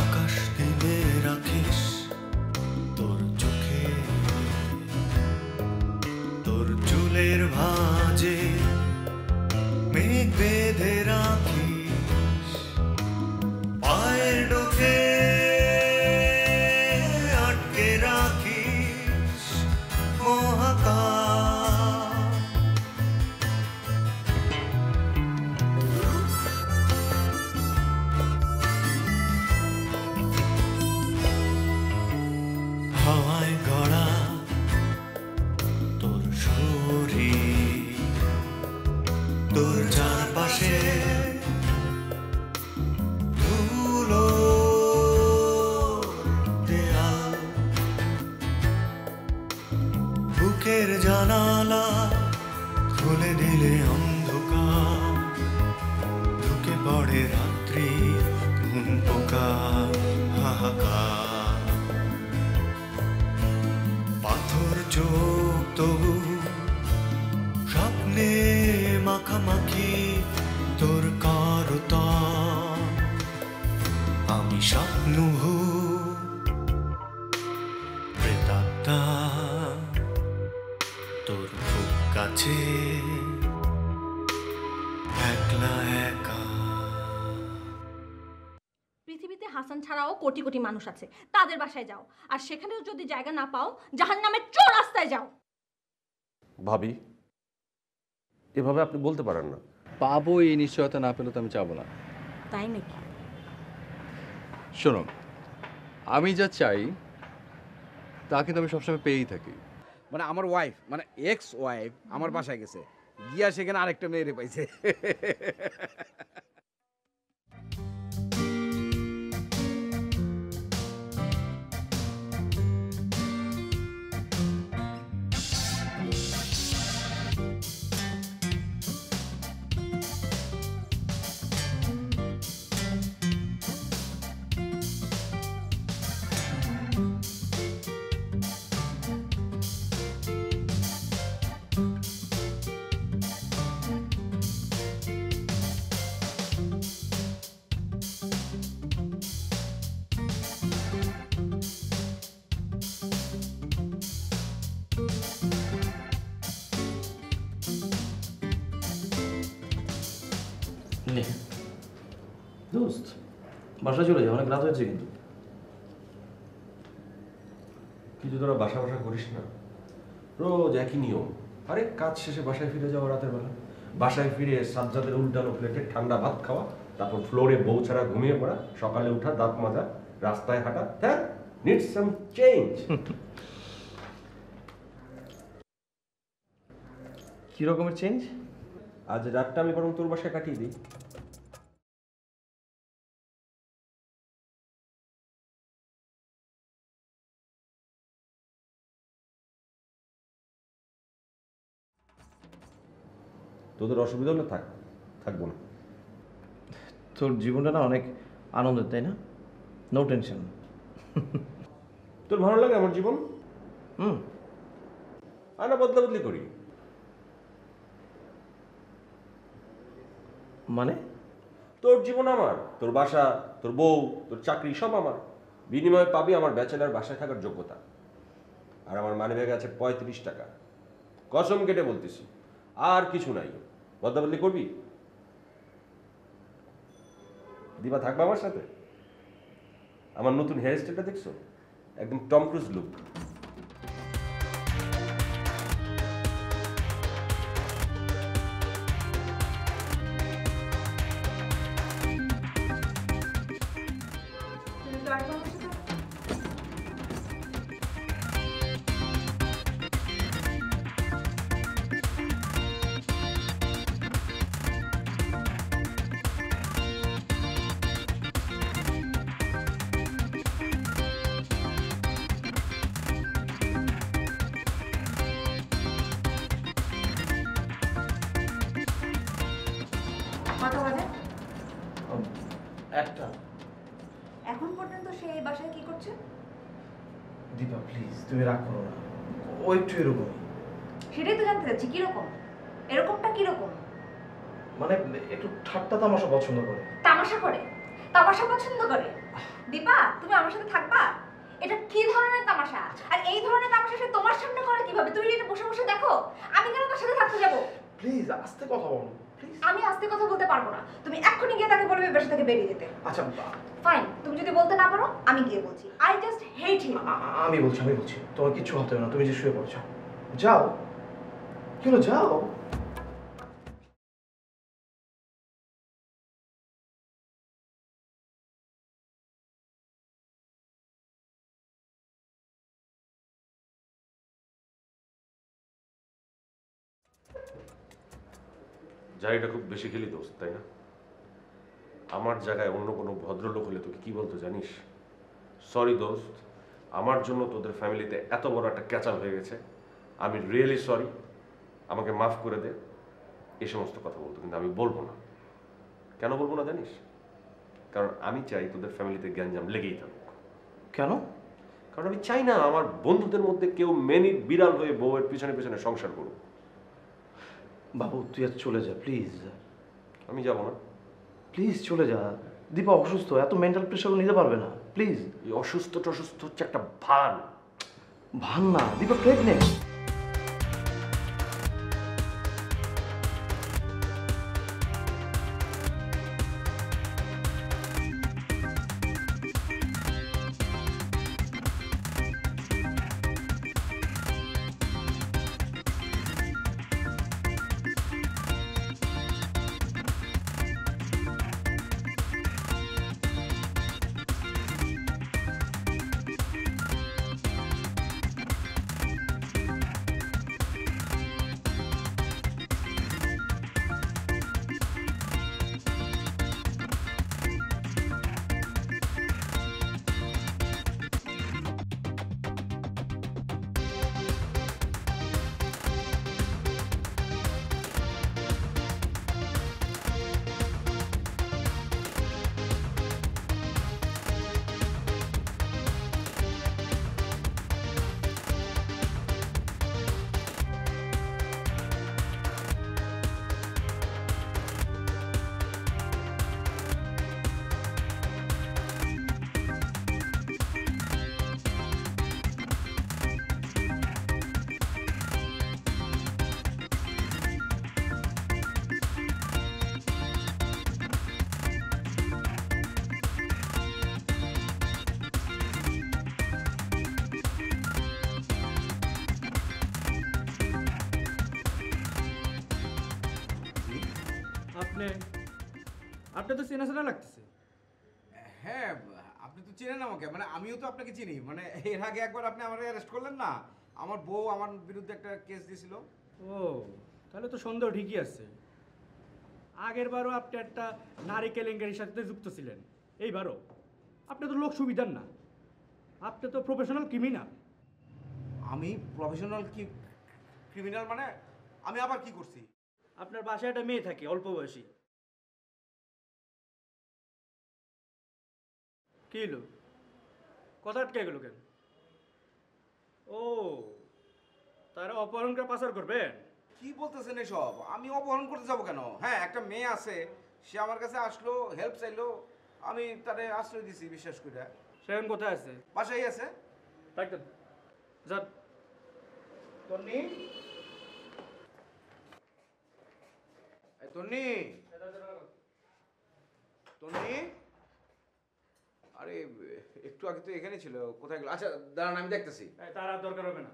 আকাশ দিলে রাখিস তোর চোখে, তোর চুলের ভাঁজে মেঘ বেঁধে রাখিস, পায়ের ডোকে আটকে রাখিস মহাকাশ। হাওয়ায় গড়া তোর শরীর, তোর চারপাশে ধুলো দেয়াল, বুকের জানালা খুলে দিলে অন্ধকার, ঢুকে পড়ে রাত্রি ঘুম পোকা হাহাকার। পাথর চোখ তবু স্বপ্নে মাখামাখি তোর করতা, আমি স্বপ্ন প্রেতাত্মা তোর খুব কাছে একলা একা। পৃথিবীতে হাসান ছাড়াও কোটি কোটি মানুষ আছে, তাদের বাসায় যাও, আর সেখানেও যদি জায়গা না পাও জাহান্নামের চৌরাস্তায় যাও। ভাবি, এভাবে আপনি বলতে পারেন না। পাবো এই নিশ্চয়তা না পেলে তো আমি চাবো না। তাই নাকি? শোনো, আমি যা চাই তা কিন্তু আমি সবসময় পেয়েই থাকি। মানে আমার ওয়াইফ, মানে এক্স ওয়াইফ আমার বাসায় গেছে, গিয়া সেখানে আরেকটা মেয়েরে পাইছে। দোস্ত, বাসায় চলে যাও, অনেক রাত হয়েছে কিন্তু। কিছু তোরা বাসা বাসা করিস না, রোজ একই নিয়ম। আরে কাজ শেষে বাসায় ফিরে যাওয়া রাতের বেলা, বাসায় ফিরে সাজ্জাদের উল্টানো প্লেটে ঠান্ডা ভাত খাওয়া, তারপর ফ্লোরে বউ ছাড়া ঘুমিয়ে পড়া, সকালে উঠা দাঁত মাজা, রাস্তায় হাঁটা। হ্যাঁ, নিডস সাম চেঞ্জ। কি রকমের চেঞ্জ? আজ রাতটা আমি বরং তোর বাসায় কাটিয়ে দিই। তোদের অসুবিধা হলে থাকবো না। তোর জীবনটা না অনেক আনন্দের, তাই না? No tension. তোর ভালো লাগে আমার জীবন? না বদলা বদলি করি মানে? তোর জীবন আমার, তোর বাসা, তোর বউ, তোর চাকরি সব আমার। বিনিময়ে পাবি আমার ব্যাচেলার বাসায় থাকার যোগ্যতা। আর আমার মানিব্যাগে আছে 35 টাকা। কসম কেটে বলতেছি, আর কিছু নাই। বদলা বদলি করবি? দিবা থাকবে আমার সাথে? আমার নতুন হেয়ার স্টাইলটা দেখছো? একদম টম ক্রুজ লুক। একটা। এখন পর্যন্ত সে এই বাসায় কি করছে? দীপা প্লিজ, তুমি রাগ করো না, ও একটু এরকম। সেটাই তো জানতে চাচ্ছি, কিরকম? এরকমটা কিরকম? মানে একটু ঠাট্টা তামাশা পছন্দ করে। তামাশা করে? তামাশা পছন্দ করে। দীপা, তুমি আমার সাথে থাকবা? এটা কি ধরনের তামাশা? আর এই ধরনের তামাশা সে তোমার সামনে করে কিভাবে? তুমি এটা বসে বসে দেখো। আমি কেন তার সাথে থাকতে যাব? প্লিজ আস্তে কথা বলো প্লিজ। আমি আস্তে কথা বলতে পারবো না। তুমি এক্ষুনি গিয়ে তাকে বলবে বাসা থেকে বেরিয়ে যেতে। আচ্ছা ফাইন, তুমি যদি বলতে না পারো আমি গিয়ে বলছি। আই জাস্ট হেট হিম। আমি বলছি তোমার কিচ্ছু হতে হবে না, তুমি যে শুয়ে পড়ছো। যাও, কি হলো, যাও। জারিটা খুব বেশি খেলি দোস্ত, তাই না? আমার জায়গায় অন্য কোনো ভদ্রলোক হলে তোকে কি বলতো জানিস? সরি দোস্ত, আমার জন্য তোদের ফ্যামিলিতে এত বড় একটা ক্যাচাল হয়ে গেছে, আমি রিয়েলি সরি, আমাকে মাফ করে দে, এই সমস্ত কথা বলতো। কিন্তু আমি বলবো না। কেন বলবো না জানিস? কারণ আমি চাই তোদের ফ্যামিলিতে গ্যাঞ্জাম লেগেই থাকুক। কেন? কারণ আমি চাই না আমার বন্ধুদের মধ্যে কেউ মেনির বিড়াল হয়ে বউয়ের পিছনে পিছনে সংসার করুক। বাবু তুই আজ চলে যা প্লিজ। আমি যাব না। প্লিজ চলে যা। দীপা অসুস্থ, এত মেন্টাল প্রেশারও নিতে পারবে না, প্লিজ। এই অসুস্থ টসুস্থ হচ্ছে একটা ভান। ভান না, দীপা প্রেগনেন্ট। আপনি তো চেনা চেনা লাগতেছে। হ্যাঁ, আপনি তো চেনেন আমাকে, মানে আমিও তো আপনাকে চিনি। মানে এর আগে একবার আপনি আমাকে অ্যারেস্ট করলেন না? আমার বউ আমার বিরুদ্ধে একটা কেস দিয়েছিল। ও, তাহলে তো সন্দেহ ঠিকই আছে। আগের বারও আপনি একটা নারী কেলেঙ্কারির সাথে যুক্ত ছিলেন, এইবারও। আপনি তো লোক সুবিধার না, আপনি তো প্রফেশনাল ক্রিমিনাল। আমি প্রফেশনাল ক্রিমিনাল? মানে আমি আবার কি করছি? আপনার বাসায় একটা মেয়ে থাকে অল্প বয়সী। কি হলো, কথা আটকে গেল কেন? ও, তারা অপহরণ করে পাচার করবেন? কি বলতেছেন এসব? আমি অপহরণ করতে যাবো কেন? হ্যাঁ, একটা মেয়ে আছে, সে আমার কাছে আসলো, হেল্প চাইলো, আমি তারে আশ্রয় দিছি বিশ্বাস করে। সে এখন কোথায় আছে? বাসায় আছে। থাকতেন যান। তন্নি, তন্নি, তন্নি, আরে একটু আগে তো এখানে ছিল, কোথায় গেল? আচ্ছা দাঁড়ান, আমি দেখতেছি। তার আর দরকার হবে না।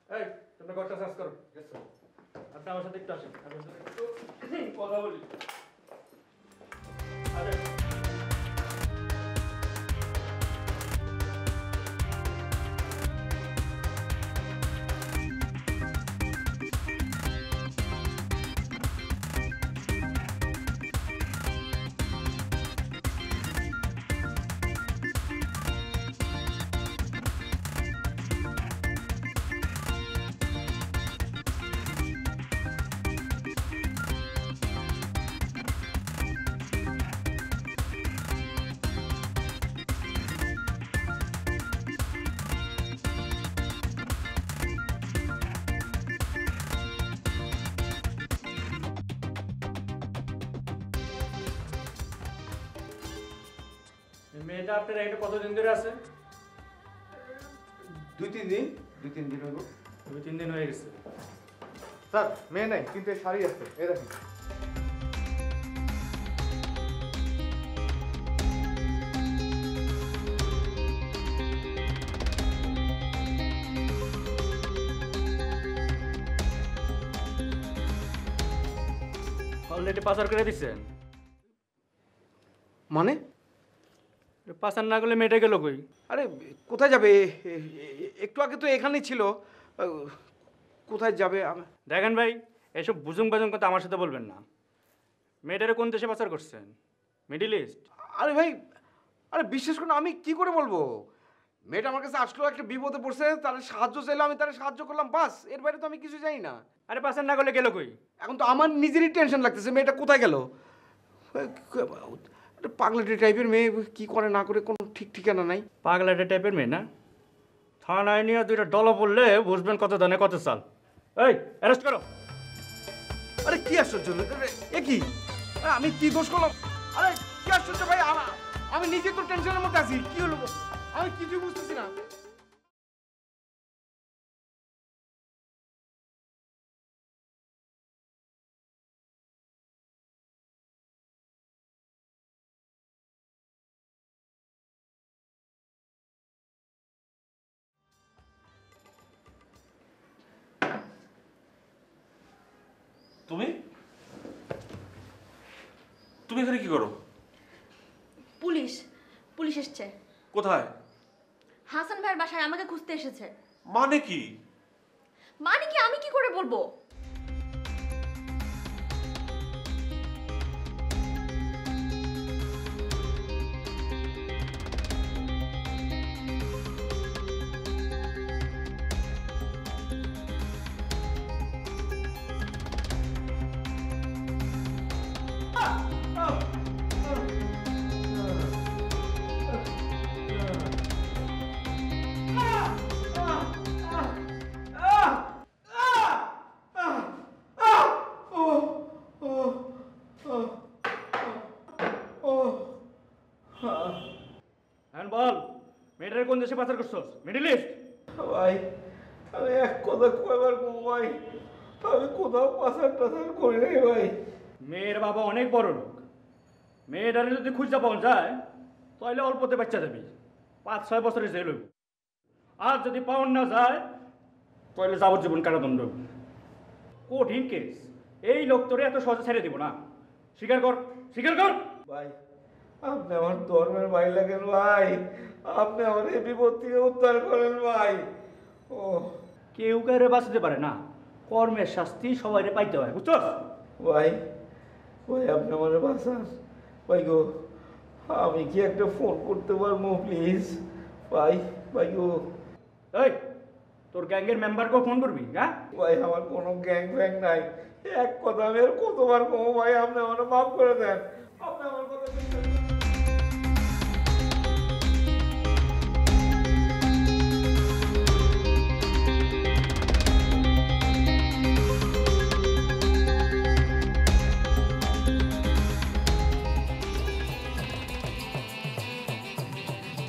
এই, তোমরা ঘরটা সার্চ করো। আপনি আমার সাথে একটু আসেন, আপনার সাথে একটু কথা বলি। আরে মেয়েটা আপনার এখানে কতদিন ধরে আছে? 2-3 দিন 2-3 দিন হলো। 2-3 দিন হয়ে গেছে। স্যার মেয়ে নাই কিন্তু এই শাড়ি আছে, এই দেখেন। অলরেডি পাচার করে দিচ্ছেন? মানে পাচার না করলে মেয়েটা গেল কই? আরে কোথায় যাবে? একটু আগে তো এখানেই ছিল। কোথায় যাবে? দেখেন ভাই, এসব বুজুং বাজুং কথা আমার সাথে বলবেন না। মেয়েটারে কোন দেশে পাচার করছেন? Middle east? আরে ভাই, আরে বিশ্বাস করুন, আমি কি করে বলবো? মেয়েটা আমার কাছে আসলো, একটা বিপদে পড়ছে, তার সাহায্য চাইলো, আমি তার সাহায্য করলাম, বাস। এর বাইরে তো আমি কিছু জানি না। আরে পাচার না করলে গেল কই? এখন তো আমার নিজেরই টেনশন লাগতেছে, মেয়েটা কোথায় গেল? পাগলাটি টাইপের মেয়ে, কি করে না করে কোনো ঠিক ঠিকানা নাই। পাগলাটে টাইপের মেয়ে না? থানায় নিয়ে দুইটা ডলা পড়লে বুঝবেন কত দানে কত চাল। এই অ্যারেস্ট করো। আরে কি আশ্চর্য! এ কি? আরে আমি কি দোষ করলাম? আরে কি আশ্চর্য ভাই, আমি নিজে তো টেনশনের মধ্যে আছি। কি হলো? আমি কিছুই বুঝতেছি না। তুমি তুমি এখানে কি করো? পুলিশ পুলিশ এসছে। কোথায়? হাসান ভাইয়ের বাসায় আমাকে খুঁজতে এসেছে। মানে কি? মানে কি আমি কি করে বলবো? হ্যাঁ বল, মেয়েটারে কোন দেশে পাচার করছস? Middle east? ভাই আমি এক কথা কয়বার বলবো ভাই, আমি কোথাও পাচার টাচার করি নাই ভাই। মেয়ের বাবা অনেক বড় লোক। মেয়েটারে যদি খুঁজতে পাওয়া যায় তাহলে অল্পতে বাচ্চা দেবি, 5-6 বছরের জেল হইব। আর যদি পাওয়া না যায় তাহলে যাবজ্জীবন কারাদণ্ড। কঠিন কেস। এই লোক তোরে এত সহজে ছেড়ে দিব না। স্বীকার কর, স্বীকার কর। ভাই আপনি আমার ধর্মের ভাই লাগেন ভাই, আপনি আমার এই বিপদ থেকে উদ্ধার করেন ভাই। ও কেউ কারে বাঁচতে পারে না, কর্মের শাস্তি সবাইরে পাইতে হয়, বুঝছস? ভাই, ভাই আপনি আমার বাঁচান ভাই গো। আমি কি একটা ফোন করতে পারবো প্লিজ ভাই? ভাই গো এই তোর গ্যাংয়ের মেম্বারকেও ফোন করবি? হ্যাঁ ভাই, আমার কোনো গ্যাং ফ্যাং নাই। এক কথা আমি আর কতবার কমো ভাই, আপনি আমার মাফ করে দেন। আপনি আমার কথা বিশ্বাস করেন।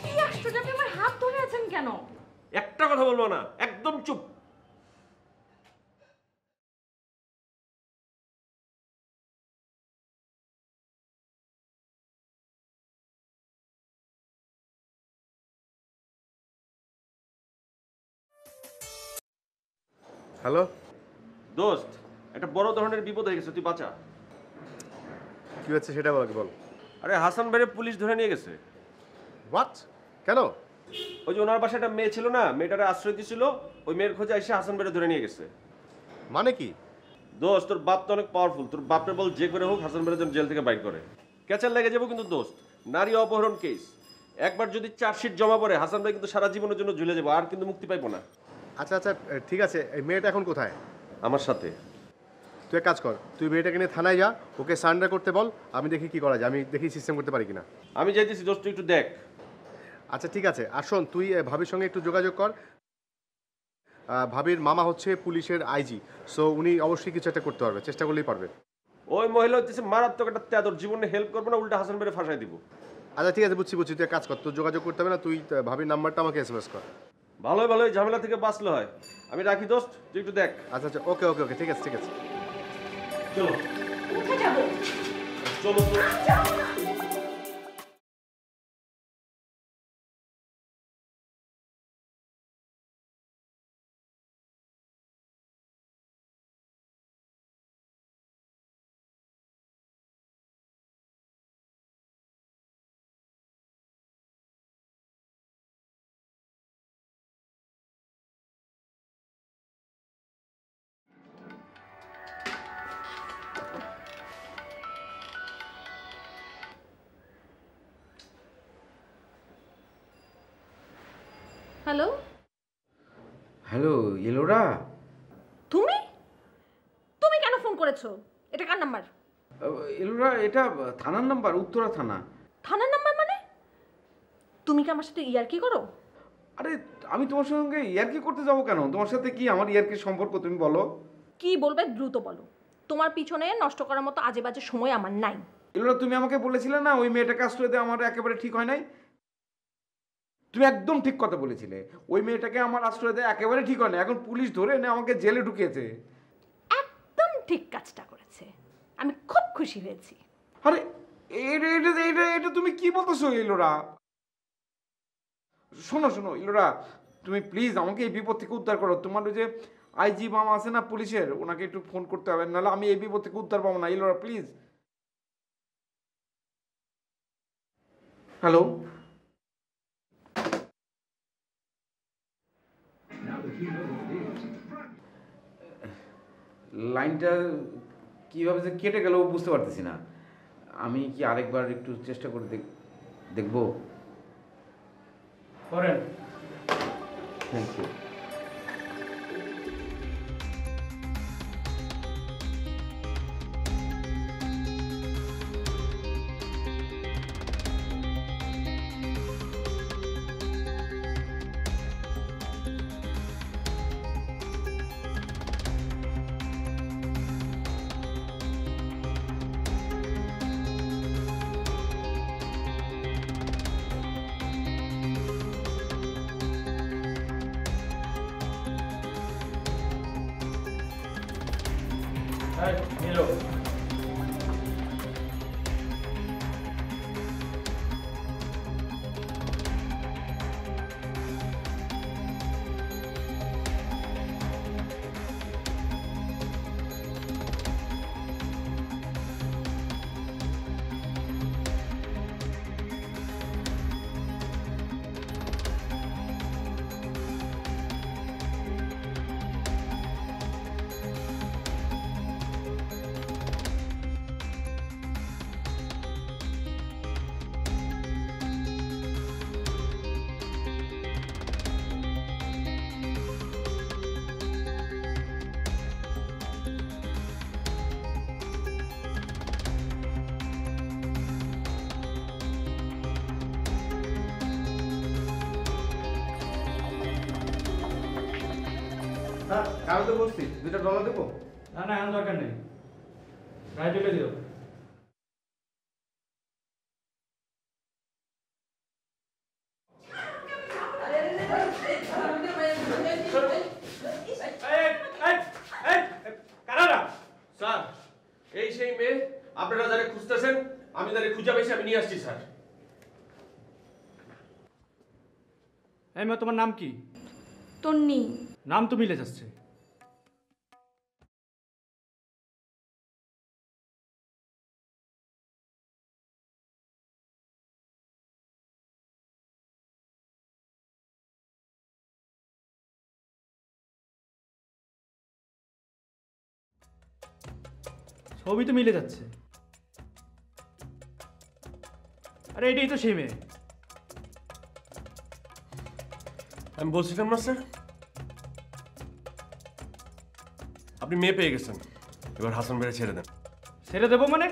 কি আশ্চর্য, আপনি আমার হাত ধরে আছেন কেন? একটা কথা বলবো না, একদম চুপ। হ্যালো দোস্ত, একটা বড় ধরনের বিপদ হয়ে গেছে, তুই বাঁচা। কি হচ্ছে সেটা বল, বল। আরে হাসান ভাইয়ের পুলিশ ধরে নিয়ে গেছে। হোয়াট? কেন? ওই যে ওনার বাসায় একটা মেয়ে ছিল না, মেয়েটারে আশ্রয় দিয়েছিল, ওই মেয়ের খোঁজে এসে হাসান ভাইয়ের ধরে নিয়ে গেছে। মানে কি? দোস্ত তোর বাপ তো অনেক পাওয়ারফুল, তোর বাপের বল যে করে হোক হাসান ভাইয়ের জন্য জেল থেকে বাইর করে। ক্যাচার লেগে যাবো কিন্তু দোস্ত, নারী অপহরণ কেস। একবার যদি চার্জশিট জমা পড়ে হাসান ভাই কিন্তু সারা জীবনের জন্য ঝুলে যাবো, আর কিন্তু মুক্তি পাইবো না। আচ্ছা আচ্ছা ঠিক আছে, এই মেয়েটা এখন কোথায়? আমার সাথে। তুই এক কাজ কর, তুই মেয়েটাকে নিয়ে থানায় যা, ওকে সারেন্ডার করতে বল, আমি দেখি কি করা যায়, আমি দেখি সিস্টেম করতে পারি কিনা। আমি যাইতেছি দোস্ত, তুই একটু দেখ। আচ্ছা ঠিক আছে, আর শোন তুই ভাবির সঙ্গে একটু যোগাযোগ কর। ভাবির মামা হচ্ছে পুলিশের আইজি, সো উনি অবশ্যই কিছু একটা করতে পারবে, চেষ্টা করলেই পারবে। ওই মহিলা হচ্ছে মারাত্মক একটা তেদর, জীবনে হেল্প করবো না, উল্টা হাসান ভাইয়ের ফাঁসাই দিব। আচ্ছা ঠিক আছে, বুঝছি বুঝছি, তুই এক কাজ কর, তোর যোগাযোগ করতে হবে না, তুই ভাবির নাম্বারটা আমাকে SMS কর। ভালোই ভালোই, ঝামেলা থেকে বাঁচলে হয়। আমি রাখি দোস্ত, তুই একটু দেখ। আচ্ছা আচ্ছা, ওকে ওকে ওকে, ঠিক আছে ঠিক আছে। চলো কোথায় যাবো? চলো চলো। যাবো না। Hello, hello Ilora. তুমি তুমি কেন ফোন করেছো? এটা কার নাম্বার? ইলোরা, এটা থানার নাম্বার, উত্তরা থানা। থানার নাম্বার মানে? তুমি কি আমার সাথে ইয়ার্কি করো? আরে আমি তোমার সঙ্গে ইয়ার্কি করতে যাবো কেন? তোমার সাথে কি আমার ইয়ার্কির সম্পর্ক তুমি বলো? কি বলবে দ্রুত বলো। তোমার পিছনে নষ্ট করার মতো আজে বাজে সময় আমার নাই। ইলোরা, তুমি আমাকে বলেছিলে না ওই মেয়েটাকে আশ্রয় দেওয়া আমার একেবারে ঠিক হয় নাই? তুমি একদম ঠিক কথা বলেছিলে, ওই মেয়েটাকে আমার আশ্রয় দেওয়া একেবারে ঠিক হয় না। এখন পুলিশ ধরে এনে আমাকে জেলে ঢুকিয়েছে। একদম ঠিক কাজটা করেছে, আমি খুব খুশি হয়েছি। আরে এটা এটা এটা এটা তুমি কি বলতেছো ইলোরা? শোনো শোনো ইলোরা, তুমি প্লিজ আমাকে এই বিপদ থেকে উদ্ধার করো। তোমার ওই যে আইজি মামা আছে না পুলিশের, ওনাকে একটু ফোন করতে হবে, নাহলে আমি এই বিপদ থেকে উদ্ধার পাবো না। ইলোরা প্লিজ। হ্যালো, লাইনটা কীভাবে যে কেটে গেল বুঝতে পারতেছি না। আমি কি আরেকবার একটু চেষ্টা করে দেখবো? করেন। Thank you. নিলো হ্যাঁ, আমি তো বলছি $2 দেবো। না না, এখন দরকার নেই, গায়ে তুলে দিও। স্যার, এই সেই মেয়ে আপনারা যারা খুঁজতেছেন, আমি যারা খুঁজে পেয়েছি আমি নিয়ে আসছি স্যার। এই মেয়ে, তোমার নাম কি? তন্নি। নাম তো মিলে যাচ্ছে। ছবি তো মিলে যাচ্ছে। আরে এটাই তো সেই মেয়ে। আমি বলছিলাম না স্যার, আপনি মেয়ে পেয়ে গেছেন, এবার হাসান ভাইরে ছেড়ে দেন। ছেড়ে দেবো মানে?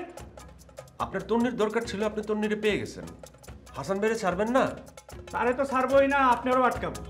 আপনার তন্নির দরকার ছিল, আপনি তন্নিরে পেয়ে গেছেন, হাসান ভাইরে ছাড়বেন না? তারে তো ছাড়বই না, আপনি আরও আটকাবো।